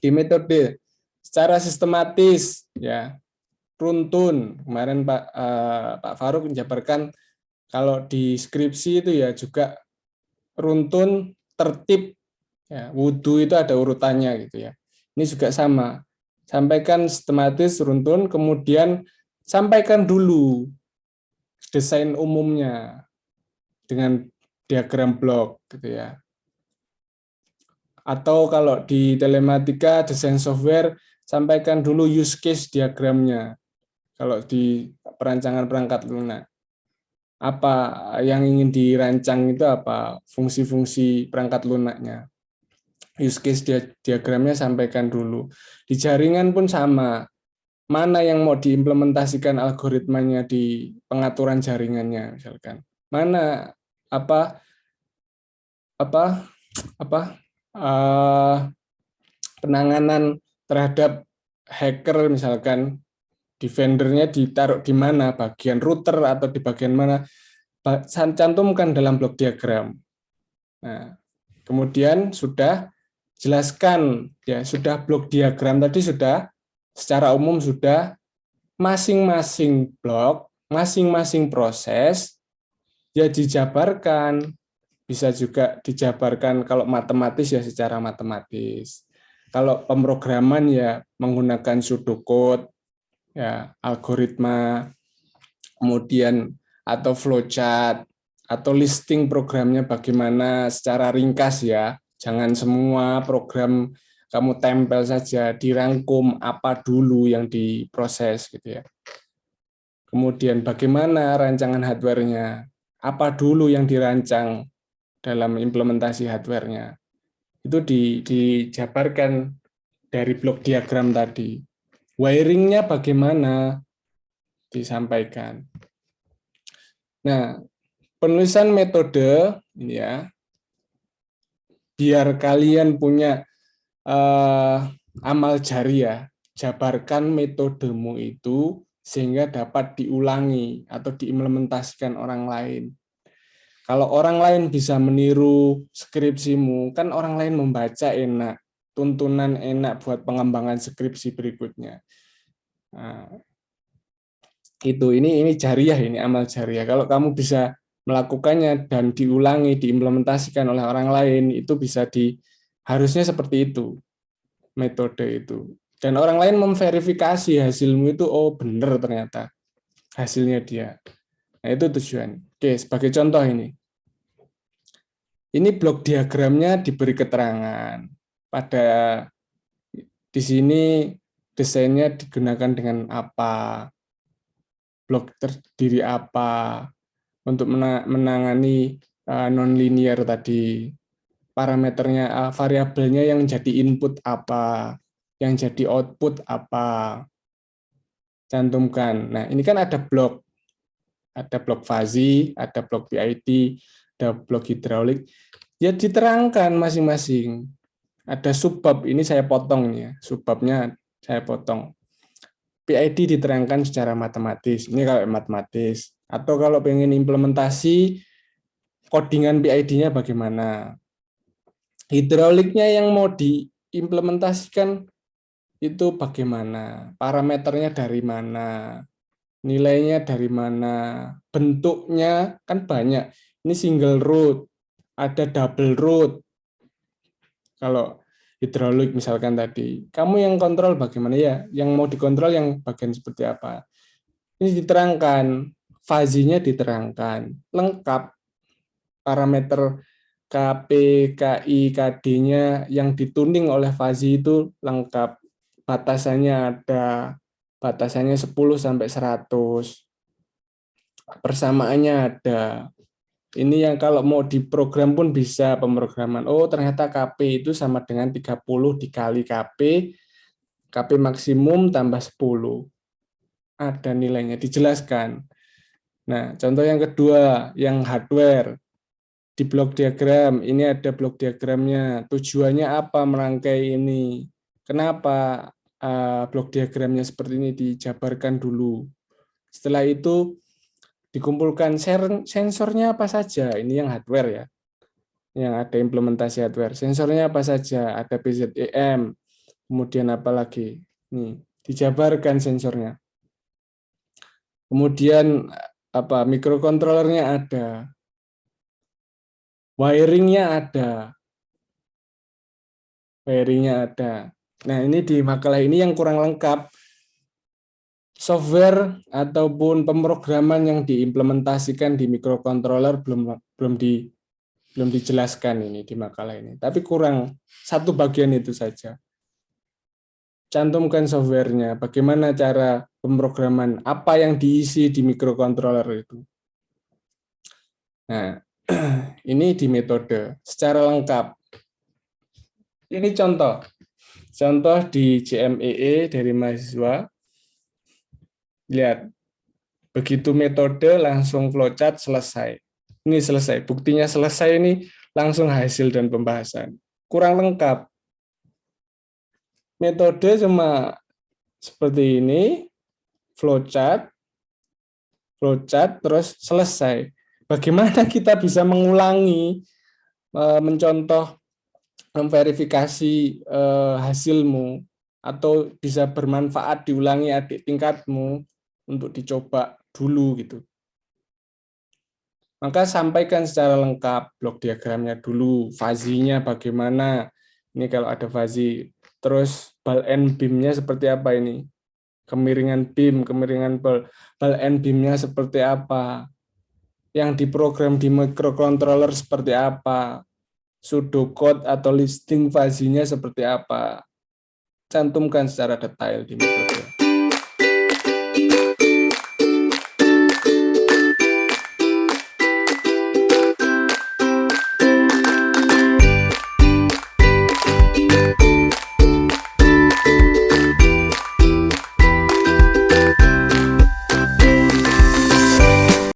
Di metode secara sistematis, ya, runtun. Kemarin Pak Faruk menjabarkan kalau di skripsi itu ya juga runtun, tertib, ya, wudhu itu ada urutannya gitu ya. Ini juga sama. Sampaikan sistematis, runtun, kemudian sampaikan dulu desain umumnya dengan diagram blok gitu ya. Atau kalau di telematika, desain software, sampaikan dulu use case diagramnya. Kalau di perancangan perangkat lunak, apa yang ingin dirancang itu apa, fungsi-fungsi perangkat lunaknya. Use case diagramnya sampaikan dulu. Di jaringan pun sama. Mana yang mau diimplementasikan algoritmanya di pengaturan jaringannya misalkan. Mana apa penanganan terhadap hacker misalkan, defendernya ditaruh di mana, bagian router atau di bagian mana, cantumkan dalam blok diagram. Nah, kemudian sudah jelaskan, ya sudah blok diagram tadi sudah secara umum sudah masing-masing blok, masing-masing proses ya dijabarkan, bisa juga dijabarkan kalau matematis ya secara matematis. Kalau pemrograman ya menggunakan pseudocode, ya algoritma, kemudian atau flowchart, atau listing programnya bagaimana secara ringkas ya. Jangan semua program kamu tempel saja, dirangkum apa dulu yang diproses gitu ya. Kemudian bagaimana rancangan hardware-nya, apa dulu yang dirancang dalam implementasi hardware-nya. Itu dijabarkan dari blok diagram tadi. Wiring-nya bagaimana disampaikan. Nah, penulisan metode ini ya, biar kalian punya amal jariah, jabarkan metodemu itu sehingga dapat diulangi atau diimplementasikan orang lain. Kalau orang lain bisa meniru skripsimu, kan orang lain membaca enak, tuntunan enak buat pengembangan skripsi berikutnya. Nah, ini jariah, ini amal jariah. Kalau kamu bisa melakukannya dan diulangi, diimplementasikan oleh orang lain, itu bisa harusnya seperti itu, metode itu. Dan orang lain memverifikasi hasilmu itu, oh benar ternyata hasilnya dia. Nah itu tujuan. Oke, sebagai contoh ini. Ini blok diagramnya diberi keterangan. Pada di sini desainnya digunakan dengan apa, blok terdiri apa, untuk menangani nonlinear tadi. Parameternya, variabelnya yang jadi input apa, yang jadi output apa, cantumkan. Nah, ini kan ada blok fuzzy, ada blok PID, ada blok hidraulik. Ya diterangkan masing-masing. Ada subbab, ini saya potong ya, subbabnya saya potong. PID diterangkan secara matematis, ini kalau matematis. Atau kalau pengen implementasi, codingan PID-nya bagaimana. Hidrauliknya yang mau diimplementasikan itu bagaimana, parameternya dari mana, nilainya dari mana, bentuknya kan banyak. Ini single root, ada double root. Kalau hidraulik misalkan tadi, kamu yang kontrol bagaimana ya, yang mau dikontrol yang bagian seperti apa. Ini diterangkan, fazinya diterangkan, lengkap parameter KP, KI, KD-nya yang dituning oleh fazi itu lengkap. Batasannya ada, batasannya 10 sampai 100. Persamaannya ada. Ini yang kalau mau diprogram pun bisa pemrograman. Oh, ternyata KP itu sama dengan 30 dikali KP maksimum tambah 10. Ada nilainya, dijelaskan. Nah, contoh yang kedua, yang hardware. Di blok diagram, ini ada blok diagramnya. Tujuannya apa merangkai ini? Kenapa blok diagramnya seperti ini, dijabarkan dulu. Setelah itu dikumpulkan sensornya apa saja. Ini yang hardware ya. yang ada implementasi hardware. Sensornya apa saja? Ada PZEM, kemudian apa lagi? Nih, dijabarkan sensornya. Kemudian apa? Mikrokontrolernya ada. Wiringnya ada. Wiringnya ada. Nah, ini di makalah ini yang kurang lengkap. Software ataupun pemrograman yang diimplementasikan di mikrokontroler belum dijelaskan ini di makalah ini. Tapi kurang satu bagian itu saja. Cantumkan softwarenya, bagaimana cara pemrograman, apa yang diisi di mikrokontroler itu. Nah, ini di metode secara lengkap. Ini contoh di JMEE dari mahasiswa. Lihat, begitu metode langsung flowchart selesai. Ini selesai, buktinya selesai ini langsung hasil dan pembahasan. Kurang lengkap. Metode cuma seperti ini, flowchart, terus selesai. Bagaimana kita bisa mengulangi, mencontoh, memverifikasi hasilmu, atau bisa bermanfaat diulangi adik tingkatmu untuk dicoba dulu gitu. Maka sampaikan secara lengkap blok diagramnya dulu, fazinya bagaimana. Ini kalau ada fazi, terus ball and beam-nya seperti apa ini? Kemiringan beam, kemiringan ball and beam-nya seperti apa? Yang diprogram di microcontroller seperti apa? Pseudocode atau listing fazinya seperti apa? Cantumkan secara detail di metode.